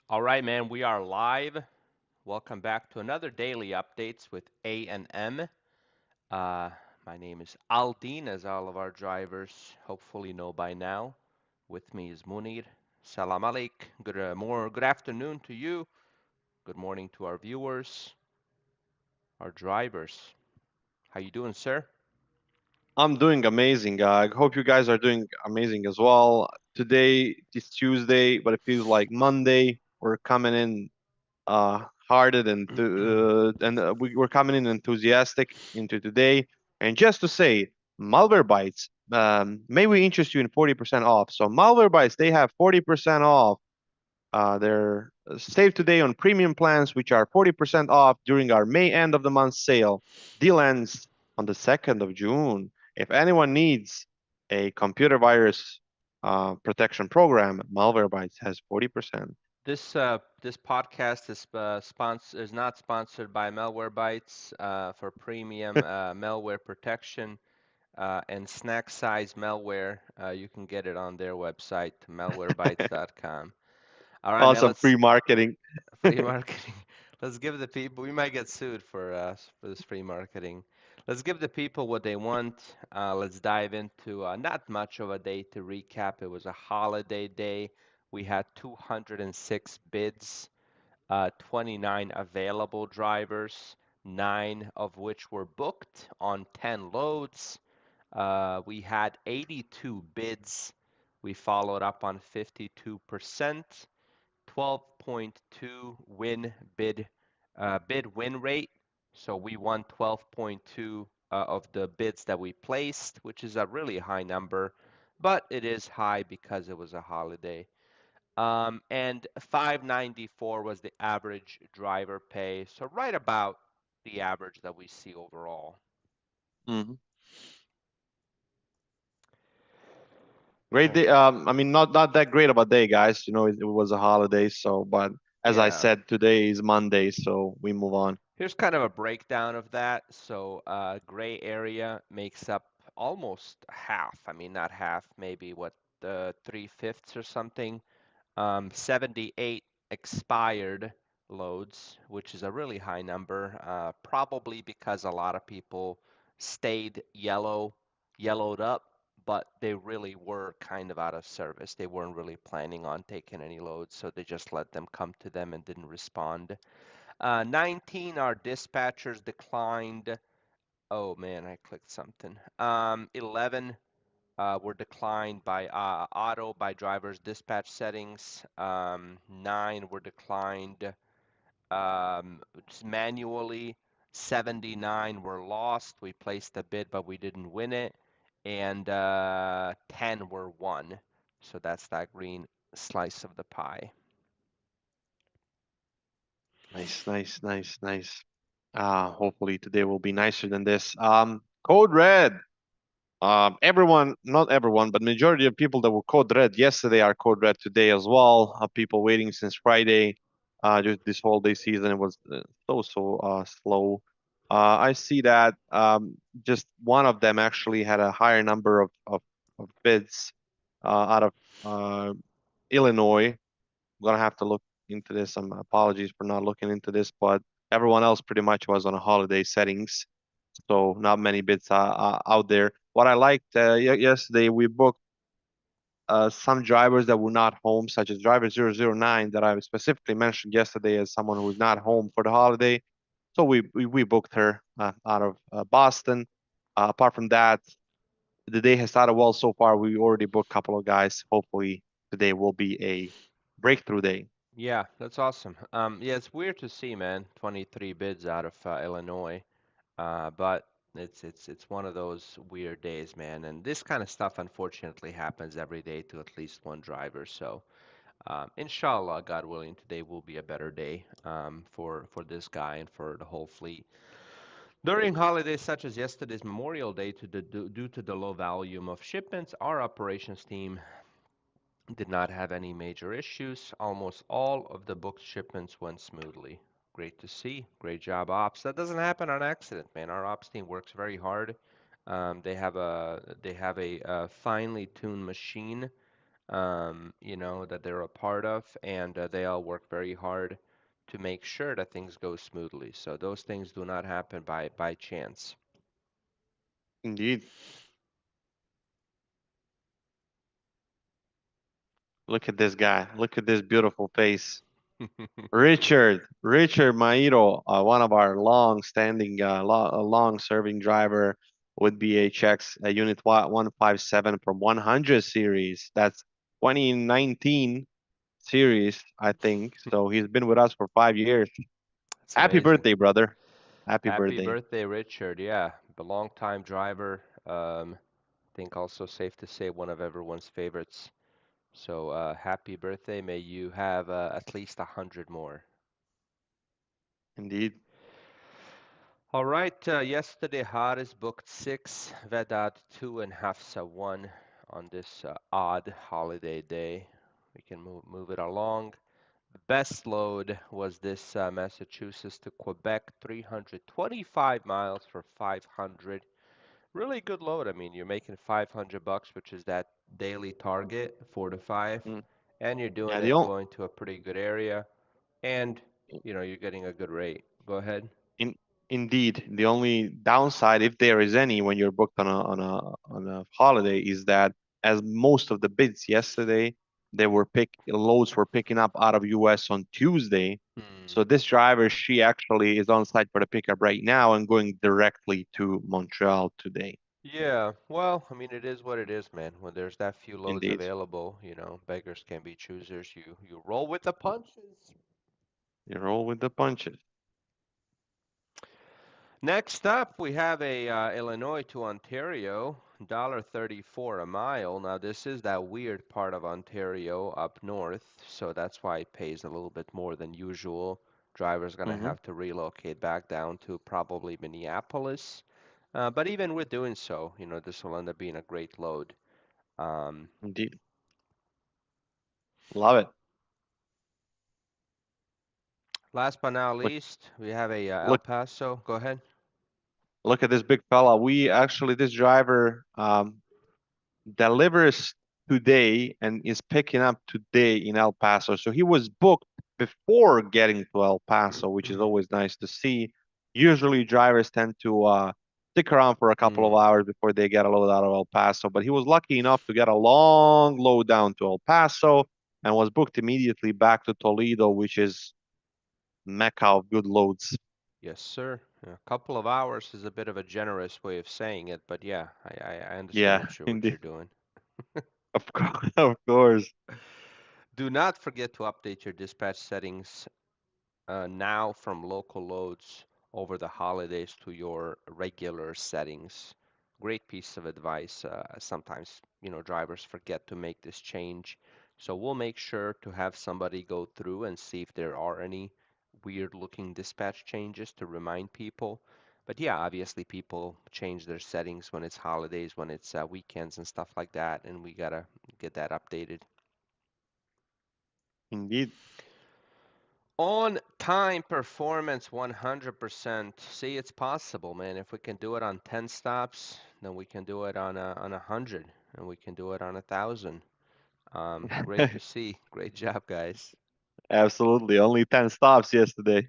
All right, man, we are live. Welcome back to another daily updates with A&M. Uh, my name is Aldin, as all of our drivers hopefully know by now. With me is Munir. Salam alaik. Good afternoon to you. Good morning to our viewers, our drivers. How you doing, sir? I'm doing amazing. I hope you guys are doing amazing as well. Today is Tuesday, but it feels like Monday. We're coming in hearted we're coming in enthusiastic into today. And just to say, Malware Bytes, may we interest you in 40% off. So Malware Bytes, they have 40% off they're save today on premium plans, which are 40% off during our May end of the month sale. Deal ends on the 2nd of June. If anyone needs a computer virus protection program, Malwarebytes has 40%. This podcast is not sponsored by Malwarebytes for premium malware protection. And snack size malware. You can get it on their website, malwarebytes.com. All right, man. Awesome Let's free marketing. free marketing. Let's give the people. We might get sued for this free marketing. Let's give the people what they want. Let's dive into not much of a day to recap. It was a holiday day. We had 206 bids, 29 available drivers, 9 of which were booked on 10 loads. We had 82 bids. We followed up on 52%, 12.2 bid win rate. So we won 12.2 of the bids that we placed, which is a really high number, but it is high because it was a holiday. And 594 was the average driver pay, so right about the average that we see overall. Mhm. Great Okay. day. I mean, not that great of a day, guys. It was a holiday, so but as I Yeah. said, today is Monday, so we move on. Here's kind of a breakdown of that. So, gray area makes up almost half. I mean, not half, maybe what, three-fifths or something. 78 expired loads, which is a really high number, probably because a lot of people stayed yellowed up, but they really were kind of out of service. They weren't really planning on taking any loads, so they just let them come to them and didn't respond. 19 are dispatchers declined. Oh man, I clicked something. 11 were declined by auto by drivers dispatch settings. 9 were declined manually. 79 were lost. We placed a bid, but we didn't win it. And 10 were won. So that's that green slice of the pie. Nice, nice, nice, nice. Hopefully today will be nicer than this. Code Red. Everyone, not everyone, but majority of people that were code red yesterday are code red today as well. People waiting since Friday. Just this holiday season, it was so slow. I see that just one of them actually had a higher number of bids out of uh, Illinois. I'm gonna have to look into this. Some apologies for not looking into this, but everyone else pretty much was on a holiday settings, so not many bids are out there. What I liked yesterday, we booked some drivers that were not home, such as driver 009 that I specifically mentioned yesterday as someone who was not home for the holiday. So we booked her out of Boston. Apart from that, the day has started well so far. We already booked a couple of guys. Hopefully today will be a breakthrough day. Yeah, that's awesome. Yeah, it's weird to see, man, 23 bids out of Illinois. But it's one of those weird days, man. And this kind of stuff unfortunately happens every day to at least one driver. So, inshallah, God willing, today will be a better day for this guy and for the whole fleet. During holidays such as yesterday's Memorial Day, due to the low volume of shipments, our operations team did not have any major issues. Almost all of the booked shipments went smoothly. Great to see. Great job, ops. That doesn't happen on accident, man. Our ops team works very hard. They have a finely tuned machine that they're a part of, and they all work very hard to make sure that things go smoothly. So those things do not happen by chance. Indeed. Look at this guy. Look at this beautiful face. Richard Mairo, one of our long-standing, long-serving driver with BHX Unit 157 from 100 series. That's 2019 series, I think. So he's been with us for 5 years. That's Happy amazing. birthday, brother. Happy Happy birthday. birthday, Richard. Yeah, the longtime driver. I think also safe to say one of everyone's favorites. So happy birthday. May you have at least 100 more. Indeed. All right. Yesterday, Haris booked six, Vedat two, and Hafsa one on this odd holiday day. We can move it along. The best load was this Massachusetts to Quebec, 325 miles for 500. Really good load. I mean, you're making 500 bucks, which is that daily target, 4 to 5, Mm. and you're doing Yeah, it going to a pretty good area, and you're getting a good rate. Go ahead. In, indeed, the only downside, if there is any, when you're booked on a holiday, is that as most of the bids yesterday, they were loads were picking up out of US on Tuesday. Hmm. So this driver, she actually is on site for the pickup right now and going directly to Montreal today. Yeah, well, I mean, it is what it is, man. When there's that few loads Indeed, available, beggars can be choosers. You roll with the punches. you roll with the punches. Next up, we have a Illinois to Ontario, $1.34 a mile. Now, this is that weird part of Ontario up north, so that's why it pays a little bit more than usual. Driver's gonna Hmm. have to relocate back down to probably Minneapolis. But even with doing so, this will end up being a great load. Um, Indeed, love it. Last but not Look, least, we have a El look, Paso. Go ahead. look at this big fella. We actually, this driver, delivers today and is picking up today in El Paso. So he was booked before getting to El Paso, which is always nice to see. Usually drivers tend to stick around for a couple of Hmm. hours before they get a load out of El Paso, but he was lucky enough to get a long load down to El Paso and was booked immediately back to Toledo, which is mecca of good loads. Yes, sir. A couple of hours is a bit of a generous way of saying it, but yeah, I understand Yeah, what you're indeed. doing. Of course, of course. Do not forget to update your dispatch settings now from local loads over the holidays to your regular settings. Great piece of advice. Sometimes, drivers forget to make this change. So we'll make sure to have somebody go through and see if there are any weird looking dispatch changes to remind people. But yeah, obviously people change their settings when it's holidays, when it's weekends and stuff like that, and we gotta get that updated. Indeed. On time performance 100%. See, it's possible, man. If we can do it on 10 stops, then we can do it on 100 and we can do it on 1,000. Great to see. Great job, guys. Absolutely. Only 10 stops yesterday.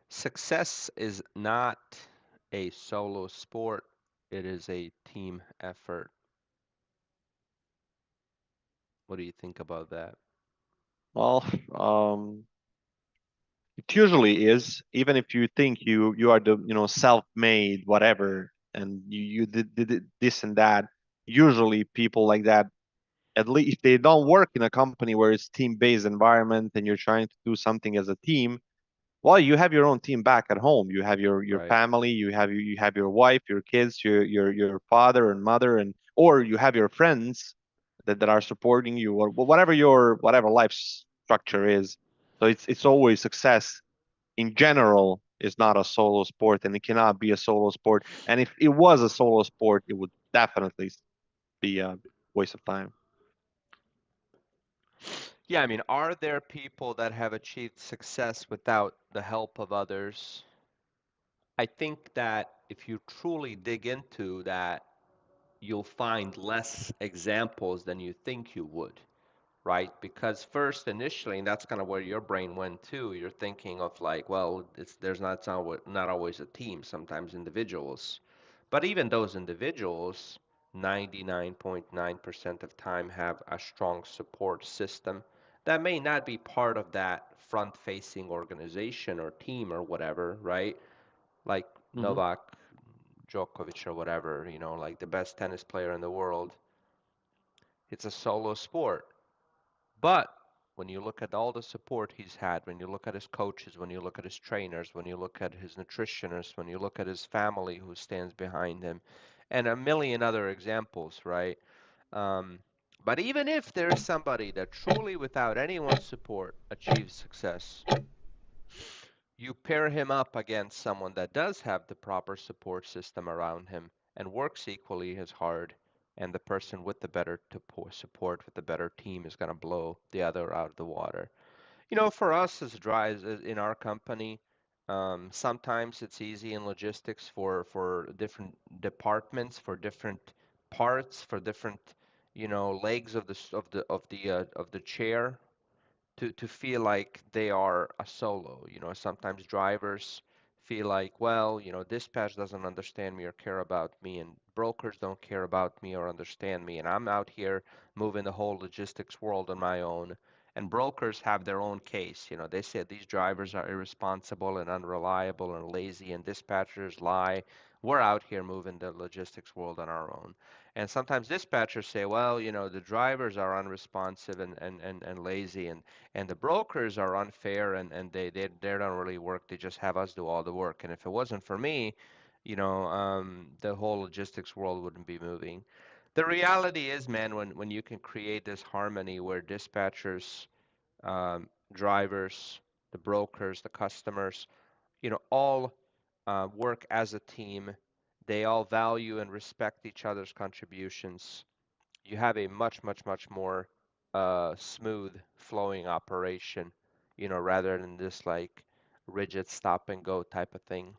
Success is not a solo sport. It is a team effort. What do you think about that? Well, it usually is, even if you think you are the self-made whatever, and you did this and that. Usually, people like that, at least if they don't work in a company where it's team-based environment and you're trying to do something as a team, well, you have your own team back at home. You have your Right. family, you have your wife, your kids, your father and mother, and or you have your friends that are supporting you, or whatever your whatever life structure is. So it's always success in general is not a solo sport, and it cannot be a solo sport. And if it was a solo sport, it would definitely be a waste of time. Yeah, I mean, are there people that have achieved success without the help of others? I think that if you truly dig into that, you'll find less examples than you think you would, right? Because first, initially, and that's kind of where your brain went too, you're thinking of like, well, there's not always a team, sometimes individuals. But even those individuals, 99.9% of time have a strong support system that may not be part of that front-facing organization or team or whatever, right? Like Hmm. Novak Djokovic or whatever, like the best tennis player in the world. It's a solo sport. But when you look at all the support he's had, when you look at his coaches, when you look at his trainers, when you look at his nutritionists, when you look at his family who stands behind him, and a million other examples, right? Um, but even if there is somebody that truly, without anyone's support, achieves success, you pair him up against someone that does have the proper support system around him and works equally as hard, and the person with the better support, with the better team, is going to blow the other out of the water. For us as drives in our company, sometimes it's easy in logistics for different departments, for different parts, for different legs of the chair to feel like they are a solo. Sometimes drivers feel like, well, dispatch doesn't understand me or care about me, and brokers don't care about me or understand me, and I'm out here moving the whole logistics world on my own. And brokers have their own case. They say these drivers are irresponsible and unreliable and lazy, and dispatchers lie. We're out here moving the logistics world on our own. And sometimes dispatchers say, well, the drivers are unresponsive and lazy, and the brokers are unfair, and they don't really work. They just have us do all the work. And if it wasn't for me, the whole logistics world wouldn't be moving. The reality is, man, when you can create this harmony where dispatchers, drivers, the brokers, the customers, all work as a team, they all value and respect each other's contributions, you have a much, much, much more smooth flowing operation, rather than this like rigid stop and go type of thing.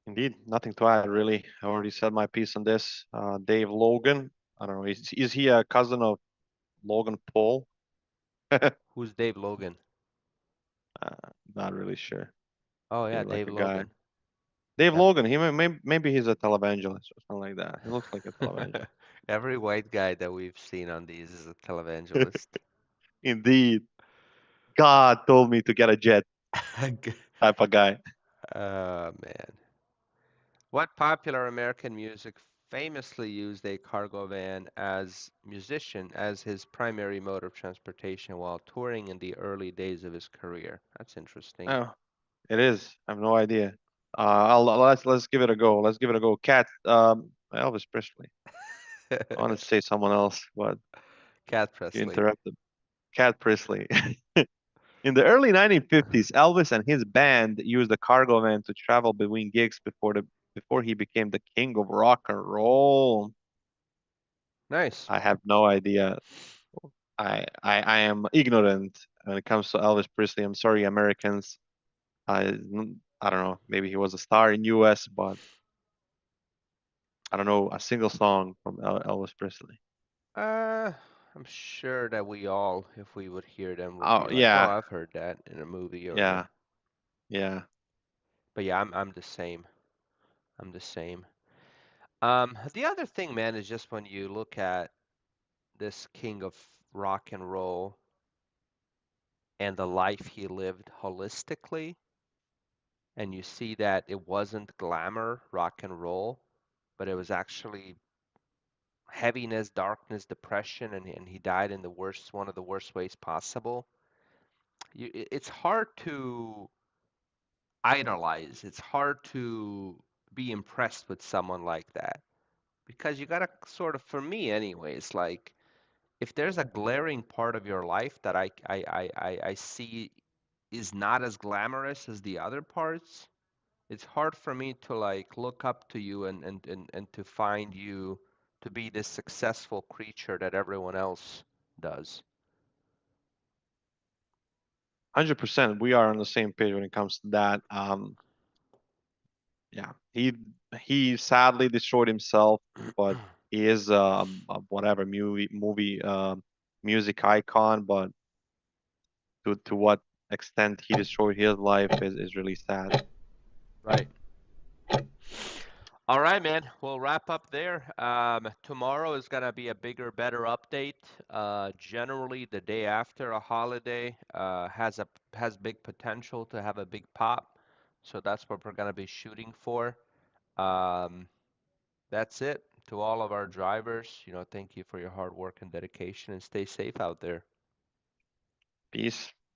Indeed, nothing to add really. I already said my piece on this. Dave Logan, I don't know, is he a cousin of Logan Paul? Who's Dave Logan? Not really sure. Oh yeah, Seems like Dave a guy. Logan. Dave Yep. Logan. Maybe he's a televangelist or something like that. He looks like a televangelist. Every white guy that we've seen on these is a televangelist. Indeed, God told me to get a jet type of guy. Oh man. What popular American music famously used a cargo van as musician as his primary mode of transportation while touring in the early days of his career? That's interesting. Oh, it is. I have no idea. Let's give it a go. Let's give it a go. Cat, Elvis Presley. I want to say someone else, but Cat you Presley. interrupted. Cat Presley. In the early 1950s, Elvis and his band used a cargo van to travel between gigs before he became the king of rock and roll. Nice. I have no idea. I am ignorant when it comes to Elvis Presley. I'm sorry, Americans. I I don't know. Maybe he was a star in U.S., but I don't know a single song from Elvis Presley. Uh, I'm sure that we all, if we would hear them, would Oh be like, "Oh, yeah, I've heard that in a movie," or. yeah, yeah. But yeah, I'm the same. I'm the same. The other thing, man, is just when you look at this king of rock and roll and the life he lived holistically, and you see that it wasn't glamour, rock and roll, but it was actually heaviness, darkness, depression, and he died in the worst, one of the worst ways possible. It's hard to idolize. It's hard to be impressed with someone like that because you gotta sort of, for me anyways, like if there's a glaring part of your life that I see is not as glamorous as the other parts, it's hard for me to like look up to you and to find you to be this successful creature that everyone else does. 100%. We are on the same page when it comes to that. Yeah, he sadly destroyed himself, but he is a whatever movie music icon. But to what extent he destroyed his life is really sad. Right. All right, man. We'll wrap up there. Tomorrow is gonna be a bigger, better update. Generally, the day after a holiday has big potential to have a big pop, so that's what we're gonna be shooting for. Um, that's it. To all of our drivers, thank you for your hard work and dedication, and stay safe out there. Peace.